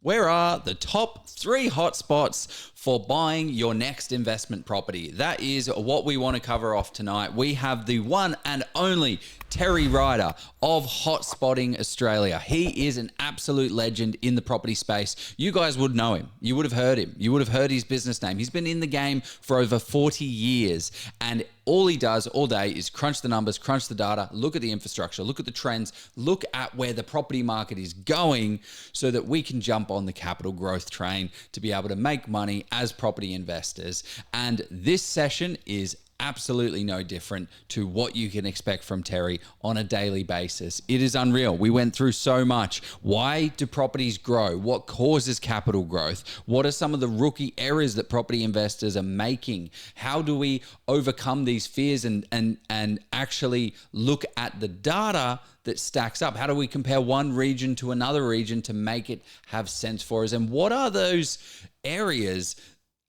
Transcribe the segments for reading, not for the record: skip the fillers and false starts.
Where are the top 3 hotspots for buying your next investment property? That is what we want to cover off tonight. We have the one and only Terry Ryder of Hotspotting Australia. He is an absolute legend in the property space. You guys would know him. You would have heard him. You would have heard his business name. He's been in the game for over 40 years, and all he does all day is crunch the numbers, crunch the data, look at the infrastructure, look at the trends, look at where the property market is going so that we can jump on the capital growth train to be able to make money as property investors. And this session is absolutely no different to what you can expect from Terry on a daily basis. It is unreal. We went through so much. Why do properties grow? What causes capital growth? What are some of the rookie errors that property investors are making? How do we overcome these fears and actually look at the data that stacks up? How do we compare one region to another region to make it have sense for us? And what are those areas,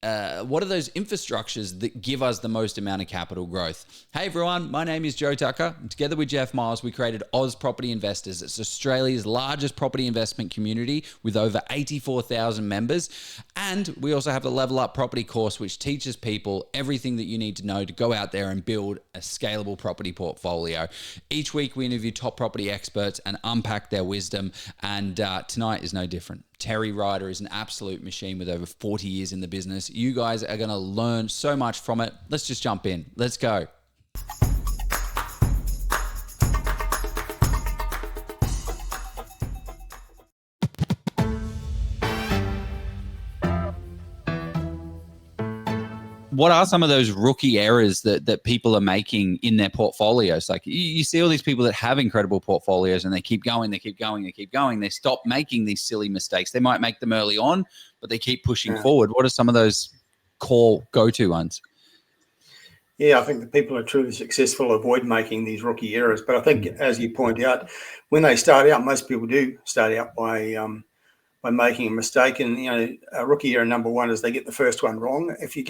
what are those infrastructures that give us the most amount of capital growth? Hey everyone, my name is Joe Tucker. Together with Jeff Miles, we created Oz Property Investors. It's Australia's largest property investment community with over 84,000 members. And we also have the Level Up Property course, which teaches people everything that you need to know to go out there and build a scalable property portfolio. Each week we interview top property experts and unpack their wisdom. And tonight is no different. Terry Ryder is an absolute machine with over 40 years in the business. You guys are going to learn so much from it. Let's just jump in. Let's go. What are some of those rookie errors that people are making in their portfolios? Like you see all these people that have incredible portfolios and they keep going. They stop making these silly mistakes. They might make them early on, but they keep pushing forward. What are some of those core go-to ones? Yeah, I think the people who are truly successful avoid making these rookie errors. But I think, as you point out, when they start out, most people do start out by making a mistake. And, a rookie error number one is they get the first one wrong. If you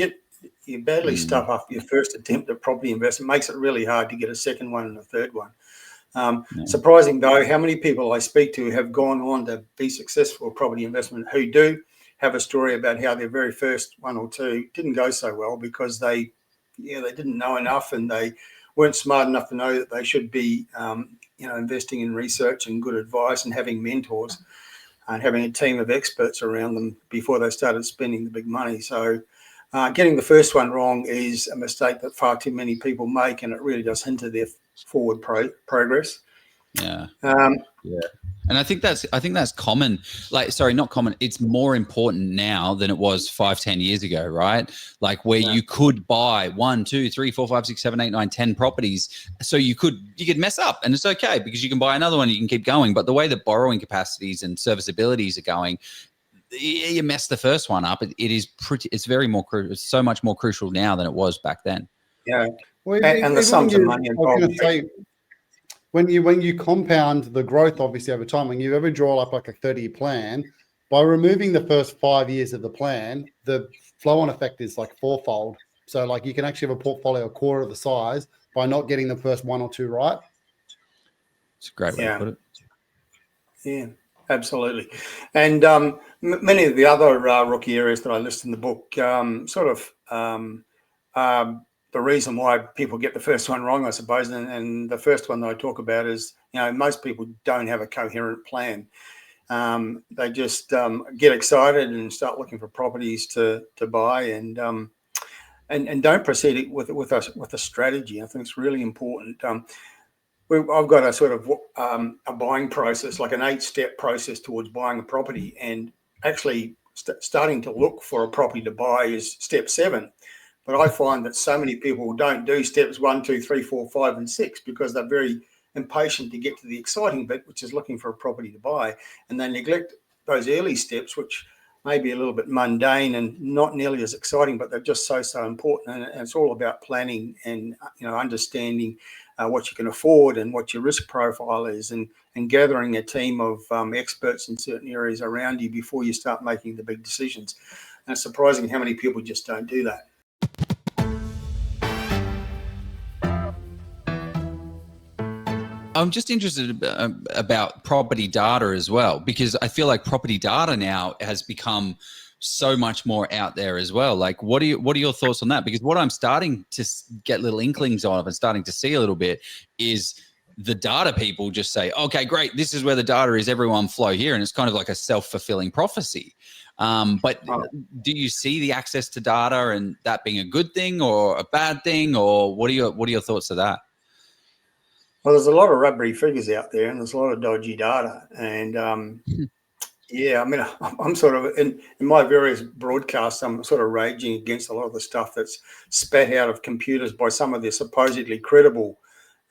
badly stuff up your first attempt at property investment, makes it really hard to get a second one and a third one. Surprising though, how many people I speak to have gone on to be successful property investment who do have a story about how their very first one or two didn't go so well because they didn't know enough and they weren't smart enough to know that they should be investing in research and good advice and having mentors and having a team of experts around them before they started spending the big money. So getting the first one wrong is a mistake that far too many people make, and it really does hinder their forward progress. Yeah. And I think that's common. Not common. It's more important now than it was 5-10 years ago, right? Like where you could buy 1, 2, 3, 4, 5, 6, 7, 8, 9, 10 properties. So you could mess up and it's okay because you can buy another one, you can keep going. But the way that borrowing capacities and serviceabilities are going, you mess the first one up. It's so much more crucial now than it was back then. Yeah. Well, and the sums of money involved. When you compound the growth, obviously, over time, when you ever draw up like a 30-year plan, by removing the first 5 years of the plan, the flow-on effect is like fourfold. So like you can actually have a portfolio a quarter of the size by not getting the first one or two right. It's a great way to put it. Yeah. Absolutely. And many of the other rookie areas that I list in the book the reason why people get the first one wrong, I suppose. And the first one that I talk about is, most people don't have a coherent plan. They just get excited and start looking for properties to buy and don't proceed with a strategy. I think it's really important. I've got a sort of a buying process, like an 8-step process towards buying a property, and actually starting to look for a property to buy is step 7. But I find that so many people don't do steps 1, 2, 3, 4, 5, and 6 because they're very impatient to get to the exciting bit, which is looking for a property to buy, and they neglect those early steps, which may be a little bit mundane and not nearly as exciting, but they're just so important. And it's all about planning and understanding what you can afford and what your risk profile is, and gathering a team of experts in certain areas around you before you start making the big decisions. And it's surprising how many people just don't do that. I'm just interested about property data as well, because I feel like property data now has become so much more out there as well. Like, what are your thoughts on that? Because what I'm starting to get little inklings of and starting to see a little bit is the data people just say, okay, great, this is where the data is, everyone flow here. And it's kind of like a self-fulfilling prophecy. But do you see the access to data and that being a good thing or a bad thing, or what are your thoughts of that? Well, there's a lot of rubbery figures out there, and there's a lot of dodgy data. And yeah, I mean, I'm sort of in my various broadcasts, I'm sort of raging against a lot of the stuff that's spat out of computers by some of the supposedly credible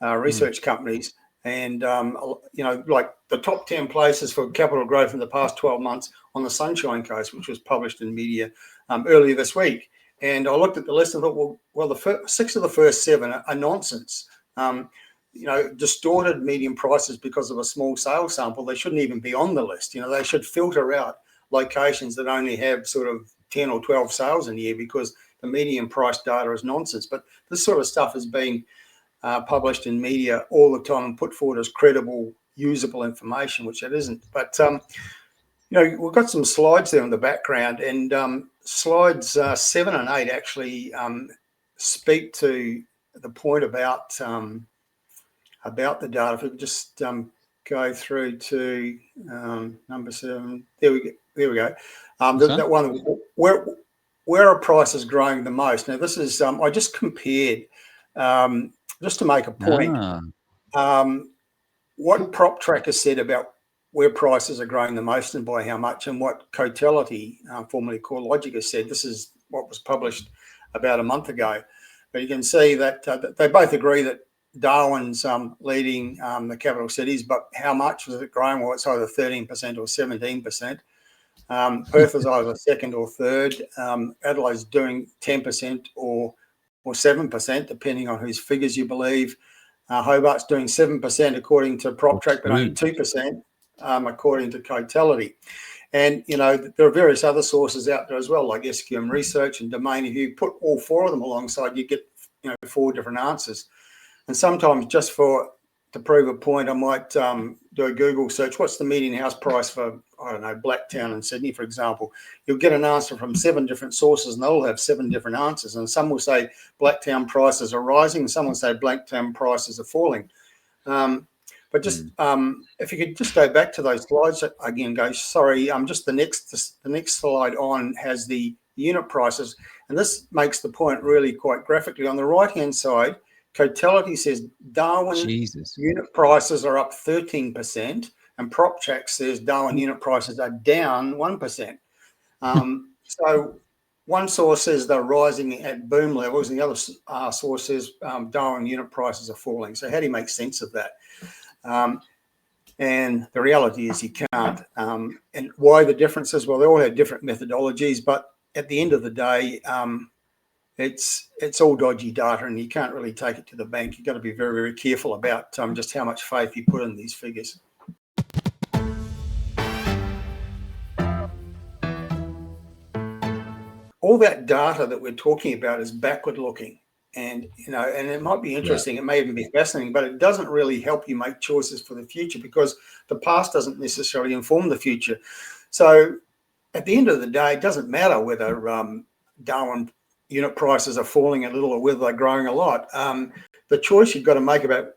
research companies. And you know, like the top 10 places for capital growth in the past 12 months on the Sunshine Coast, which was published in media earlier this week. And I looked at the list and thought, well, the 6 of the first 7 are nonsense. You know, distorted median prices because of a small sales sample. They shouldn't even be on the list. You know, they should filter out locations that only have sort of 10 or 12 sales in a year, because the median price data is nonsense. But this sort of stuff is being published in media all the time and put forward as credible, usable information, which it isn't. But, you know, we've got some slides there in the background, and slides 7 and 8 actually speak to the point about the data. If we could just go through to number 7. There we go. That one where are prices growing the most? Now this is I just compared just to make a point what PropTrack has said about where prices are growing the most and by how much, and what Cotality, formerly CoreLogic, has said. This is what was published about a month ago. But you can see that they both agree that Darwin's leading the capital cities, but how much was it growing? Well, it's either 13% or 17%. Perth is either second or third. Adelaide's doing 10% or 7%, depending on whose figures you believe. Hobart's doing 7% according to PropTrack, but only 2% according to Cotality. And, you know, there are various other sources out there as well, like SQM Research and Domain. If you put all 4 of them alongside, you get, you know, 4 different answers. And sometimes just to prove a point, I might do a Google search. What's the median house price for, I don't know, Blacktown in Sydney, for example? You'll get an answer from 7 different sources, and they'll have 7 different answers. And some will say Blacktown prices are rising, and some will say Blacktown prices are falling. But just if you could just go back to those slides again, guys. Sorry, just the next slide on has the unit prices, and this makes the point really quite graphically. On the right-hand side, Cotality says Darwin unit prices are up 13%, and PropTrack says Darwin unit prices are down 1%. So one source says they're rising at boom levels, and the other source says Darwin unit prices are falling. So how do you make sense of that? And the reality is you can't. And why the differences? Well, they all have different methodologies, but at the end of the day, it's all dodgy data, and you can't really take it to the bank. You've got to be very, very careful about just how much faith you put in these figures. All that data that we're talking about is backward looking, and you know, and it might be interesting, it may even be fascinating, but it doesn't really help you make choices for the future, because the past doesn't necessarily inform the future. So at the end of the day, it doesn't matter whether Darwin unit prices are falling a little or whether they're growing a lot. The choice you've got to make about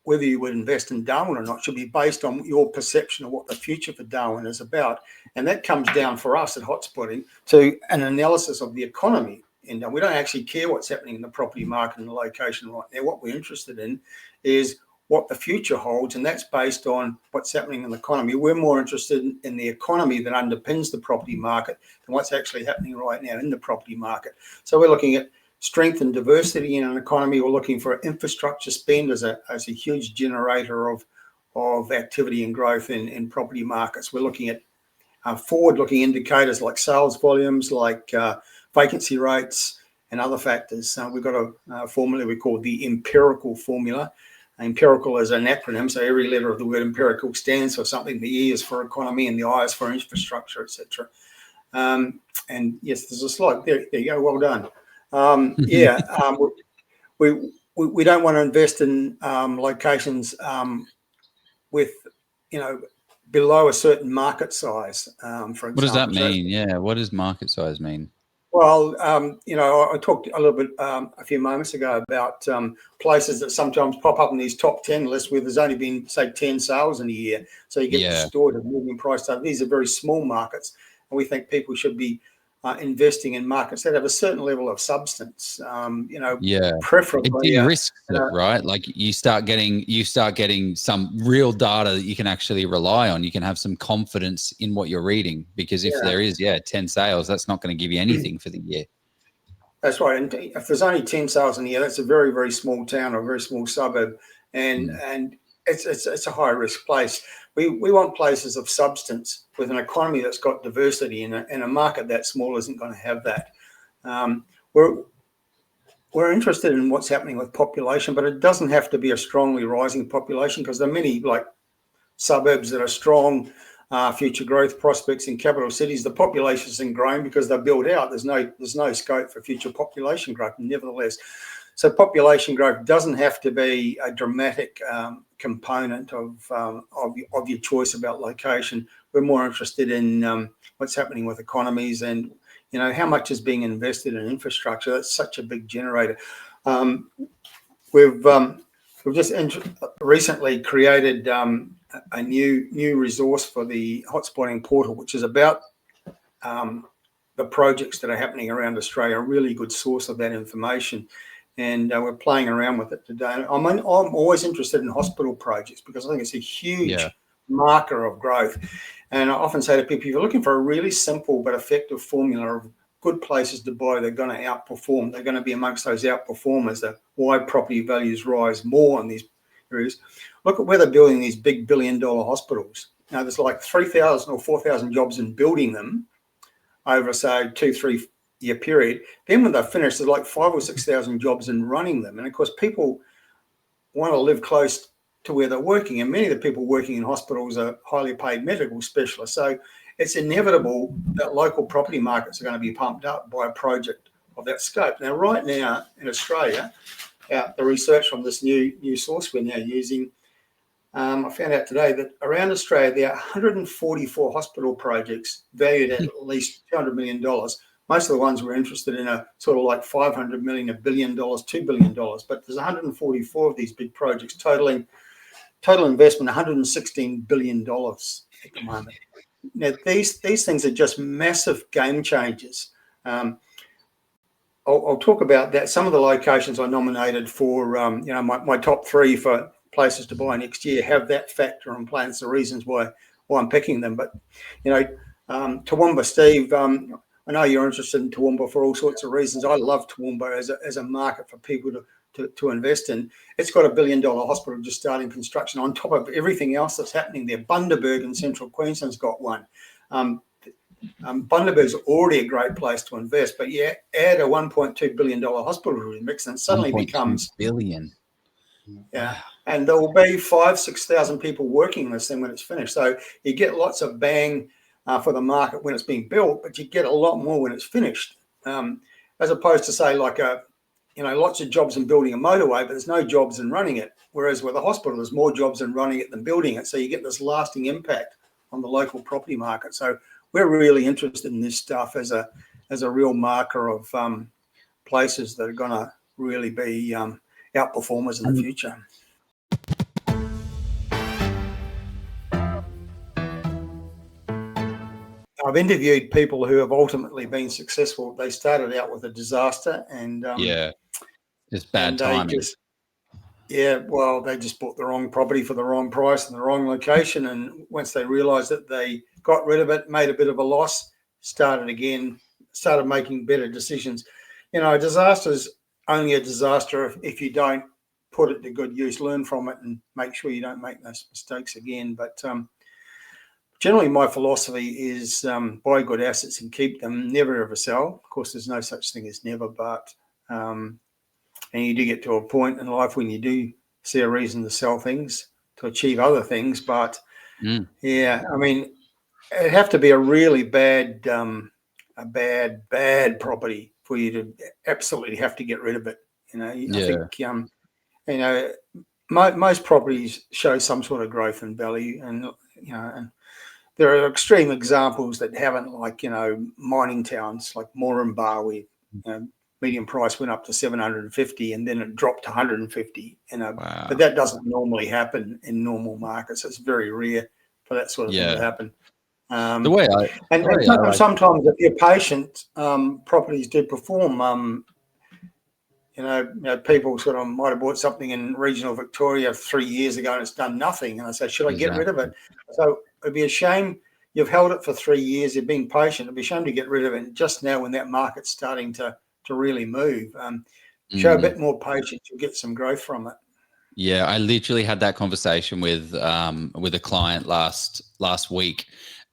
whether you would invest in Darwin or not should be based on your perception of what the future for Darwin is about. And that comes down for us at Hotspotting to an analysis of the economy. And we don't actually care what's happening in the property market and the location right now. What we're interested in is what the future holds, and that's based on what's happening in the economy. We're more interested in the economy that underpins the property market than what's actually happening right now in the property market. So we're looking at strength and diversity in an economy. We're looking for infrastructure spend as a huge generator of activity and growth in property markets. We're looking at forward-looking indicators like sales volumes, like vacancy rates, and other factors. We've got a formula we call the Empirical formula. Empirical is an acronym, so every letter of the word empirical stands for something. The E is for economy, and the I is for infrastructure, etc. And yes, there's a slide. There you go. Well done. we don't want to invest in locations with, below a certain market size, for example. What does that mean? Yeah, what does market size mean? Well, I talked a little bit a few moments ago about places that sometimes pop up in these top 10 lists where there's only been, say, 10 sales in a year. So you get distorted moving price. These are very small markets, and we think people should be investing in markets that have a certain level of substance. Preferably. It de-risks it, right? Like you start getting some real data that you can actually rely on. You can have some confidence in what you're reading, because if there is 10 sales, that's not going to give you anything for the year. That's right. And if there's only 10 sales in a year, that's a very, very small town or a very small suburb, and it's a high risk place. We want places of substance with an economy that's got diversity, and a market that small isn't going to have that. We're interested in what's happening with population, but it doesn't have to be a strongly rising population, because there are many suburbs that are strong future growth prospects in capital cities. The population isn't growing because they're built out. There's no scope for future population growth, nevertheless. So population growth doesn't have to be a dramatic component of your choice about location. We're more interested in what's happening with economies, and how much is being invested in infrastructure. That's such a big generator. We've just recently created a new resource for the hotspotting portal, which is about the projects that are happening around Australia. A really good source of that information. And we're playing around with it today. I'm always interested in hospital projects because I think it's a huge marker of growth. And I often say to people, if you're looking for a really simple but effective formula of good places to buy, they're going to outperform. They're going to be amongst those outperformers. That why property values rise more in these areas. Look at where they're building these big billion-dollar hospitals. Now, there's like 3,000 or 4,000 jobs in building them over, say, 2-3 year period. Then when they're finished, there's like 5,000 or 6,000 jobs in running them. And of course, people want to live close to where they're working, and many of the people working in hospitals are highly paid medical specialists. So it's inevitable that local property markets are going to be pumped up by a project of that scope. Now, right now in Australia, the research from this new source we're now using, I found out today that around Australia there are 144 hospital projects valued at least $200 million. Most of the ones we're interested in are sort of like 500 million, $1 billion, $2 billion. But there's 144 of these big projects, total investment $116 billion at the moment. Now, these things are just massive game changers. I'll talk about that. Some of the locations I nominated for, my top 3 for places to buy next year have that factor in play. It's the reasons why I'm picking them. But, Toowoomba, Steve, I know you're interested in Toowoomba for all sorts of reasons. I love Toowoomba as a market for people to invest in. It's got $1 billion hospital just starting construction on top of everything else that's happening there. Bundaberg in central Queensland's got one. Bundaberg's already a great place to invest, but add a $1.2 billion hospital to the mix, and it suddenly becomes billion. Yeah, and there will be 5,000-6,000 people working this thing when it's finished. So you get lots of bang for the market when it's being built, but you get a lot more when it's finished, as opposed to say lots of jobs in building a motorway, but there's no jobs in running it. Whereas with a hospital, there's more jobs in running it than building it. So you get this lasting impact on the local property market. So we're really interested in this stuff as a real marker of places that are going to really be outperformers in the future. I've interviewed people who have ultimately been successful. They started out with a disaster, and just bad timing. They just bought the wrong property for the wrong price in the wrong location. And once they realised that, they got rid of it, made a bit of a loss, started again, started making better decisions. A disaster is only a disaster if you don't put it to good use, learn from it, and make sure you don't make those mistakes again. But generally, my philosophy is buy good assets and keep them, never ever sell. Of course, there's no such thing as never, but and you do get to a point in life when you do see a reason to sell things to achieve other things. But it'd have to be a really bad property for you to absolutely have to get rid of it. I think you know, most properties show some sort of growth in value, and and there are extreme examples that haven't, like mining towns like Moranbah, where median price went up to 750 and then it dropped to 150. Wow. But that doesn't normally happen in normal markets. It's very rare for that sort of thing to happen. The way Sometimes if you're patient, properties do perform. People sort of might have bought something in regional Victoria 3 years ago and it's done nothing. And I say, should I get rid of it? So it'd be a shame. You've held it for 3 years. You've been patient. It'd be a shame to get rid of it just now when that market's starting to really move. Show a bit more patience. You'll get some growth from it. Yeah, I literally had that conversation with a client last week.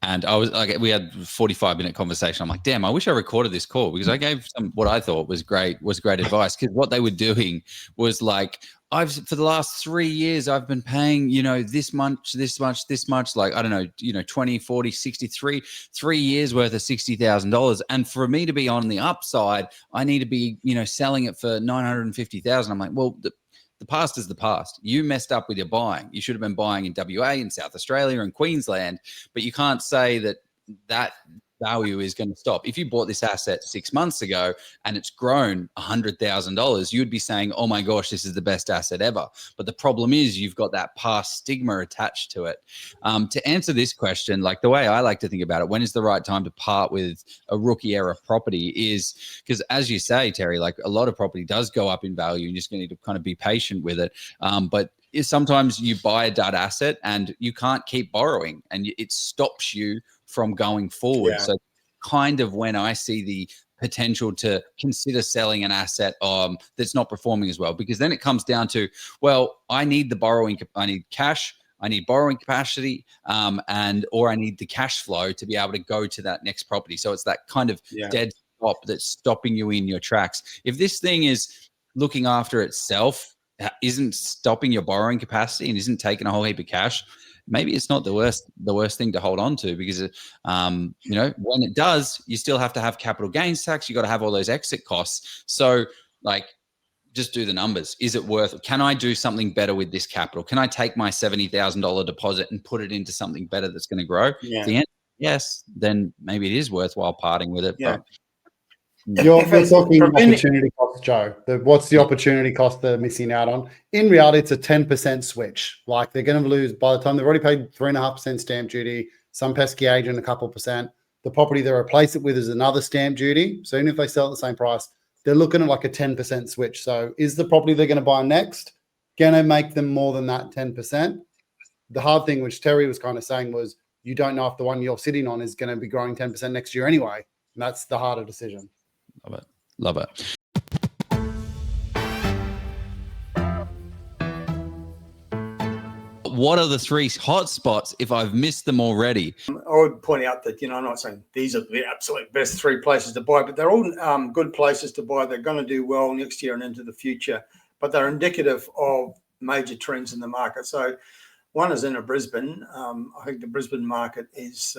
And I was like, we had a 45-minute conversation. I'm like, damn, I wish I recorded this call because I gave what I thought was great advice. Because what they were doing was like, for the last 3 years, I've been paying, this much, like, I don't know, 20, 40, 63, 3 years worth of $60,000. And for me to be on the upside, I need to be, selling it for $950,000. I'm like, well, the past is the past. You messed up with your buying. You should have been buying in WA, in South Australia, and Queensland, but you can't say that value is going to stop. If you bought this asset 6 months ago and it's grown $100,000, you'd be saying, oh my gosh, this is the best asset ever. But the problem is you've got that past stigma attached to it. To answer this question, like the way I like to think about it, when is the right time to part with a rookie era property is because, as you say, Terry, like a lot of property does go up in value and you just need to kind of be patient with it. But sometimes you buy a dud asset and you can't keep borrowing and it stops you from going forward. So kind of when I see the potential to consider selling an asset that's not performing as well, because then it comes down to, well, I need cash, I need borrowing capacity, or I need the cash flow to be able to go to that next property. So it's that kind of dead stop that's stopping you in your tracks. If this thing is looking after itself, isn't stopping your borrowing capacity and isn't taking a whole heap of cash, maybe it's not the worst thing to hold on to, because when it does, you still have to have capital gains tax. You got to have all those exit costs. So like, just do the numbers. Is it worth it? Can I do something better with this capital? Can I take my $70,000 deposit and put it into something better that's going to grow? If the answer is yes, then maybe it is worthwhile parting with it. Yeah. But You're talking opportunity cost, Joe. What's the opportunity cost they're missing out on? In reality, it's a 10% switch. Like, they're going to lose by the time they've already paid 3.5% stamp duty, some pesky agent a couple percent. The property they replace it with is another stamp duty. So even if they sell at the same price, they're looking at like a 10% switch. So is the property they're going to buy next going to make them more than that 10%? The hard thing, which Terry was kind of saying, was you don't know if the one you're sitting on is going to be growing 10% next year anyway. And that's the harder decision. Love it. What are the 3 hotspots if I've missed them already? I would point out that, I'm not saying these are the absolute best 3 places to buy, but they're all good places to buy. They're going to do well next year and into the future, but they're indicative of major trends in the market. So one is in Brisbane. I think the Brisbane market is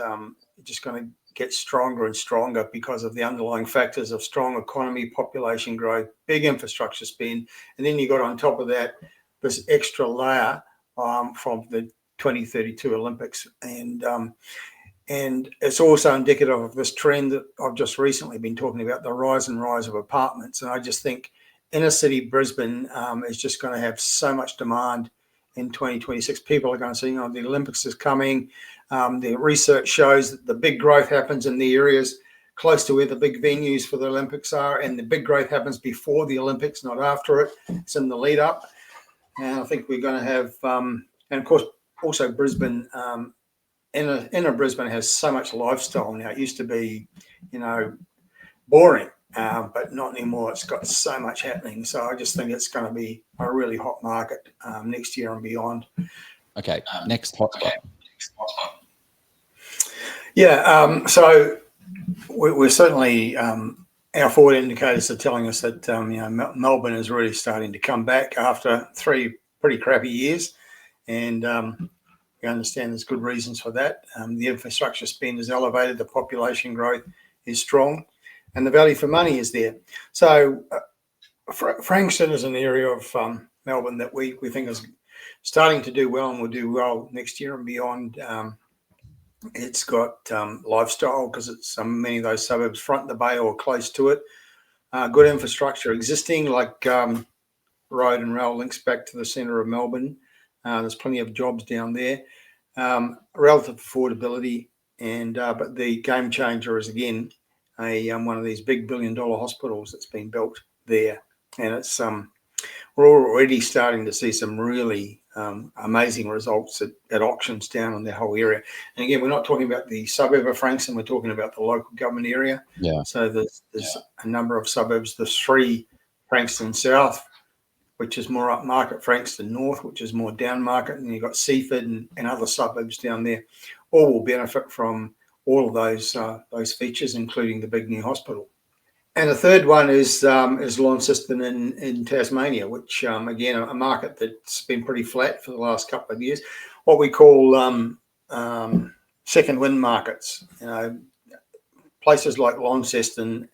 just going to get stronger and stronger because of the underlying factors of strong economy, population growth, big infrastructure spend. And then you got on top of that this extra layer from the 2032 Olympics. And it's also indicative of this trend that I've just recently been talking about, the rise of apartments. And I just think inner city Brisbane is just going to have so much demand in 2026. People are going to see, the Olympics is coming. The research shows that the big growth happens in the areas close to where the big venues for the Olympics are, and the big growth happens before the Olympics, not after it. It's in the lead up. And I think we're going to have, and of course, also Brisbane, inner Brisbane has so much lifestyle now. It used to be, boring, but not anymore. It's got so much happening. So I just think it's going to be a really hot market next year and beyond. Okay, next hotspot. Yeah, so we're certainly, our forward indicators are telling us that Melbourne is really starting to come back after 3 pretty crappy years, and we understand there's good reasons for that. The infrastructure spend is elevated, the population growth is strong, and the value for money is there. So Frankston is an area of Melbourne that we think is starting to do well and will do well next year and beyond. It's got lifestyle because it's many of those suburbs front the bay or close to it. Good infrastructure existing, like road and rail links back to the centre of Melbourne. There's plenty of jobs down there. Relative affordability, and but the game changer is again one of these big $1 billion hospitals that's been built there, and it's we're already starting to see some really amazing results at auctions down in the whole area. And again, we're not talking about the suburb of Frankston, we're talking about the local government area. Yeah. So there's a number of suburbs. There's 3: Frankston South, which is more upmarket, Frankston North, which is more down market, and you've got Seaford and other suburbs down there. All will benefit from all of those features, including the big new hospital. And the third one is Launceston in Tasmania, which again a market that's been pretty flat for the last couple of years. What we call second wind markets. Places like Launceston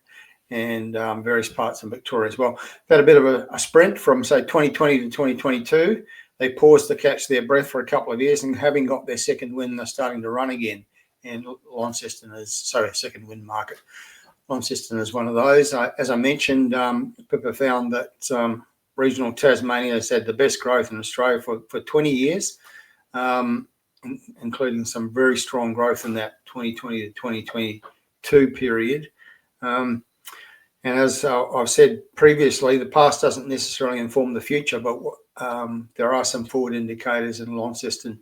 and various parts of Victoria as well. They had a bit of a sprint from say 2020 to 2022. They paused to catch their breath for a couple of years, and having got their second wind, they're starting to run again. And Launceston is second wind market. Launceston is one of those. As I mentioned, Pippa found that regional Tasmania has had the best growth in Australia for 20 years, including some very strong growth in that 2020 to 2022 period. And as I've said previously, the past doesn't necessarily inform the future, but there are some forward indicators in Launceston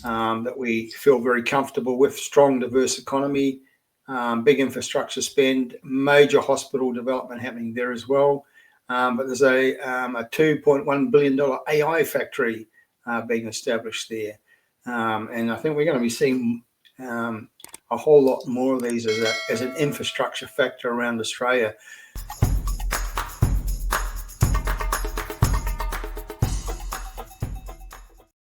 that we feel very comfortable with. Strong, diverse economy, big infrastructure spend, major hospital development happening there as well. But there's a $2.1 billion AI factory being established there. And I think we're going to be seeing a whole lot more of these as an infrastructure factor around Australia.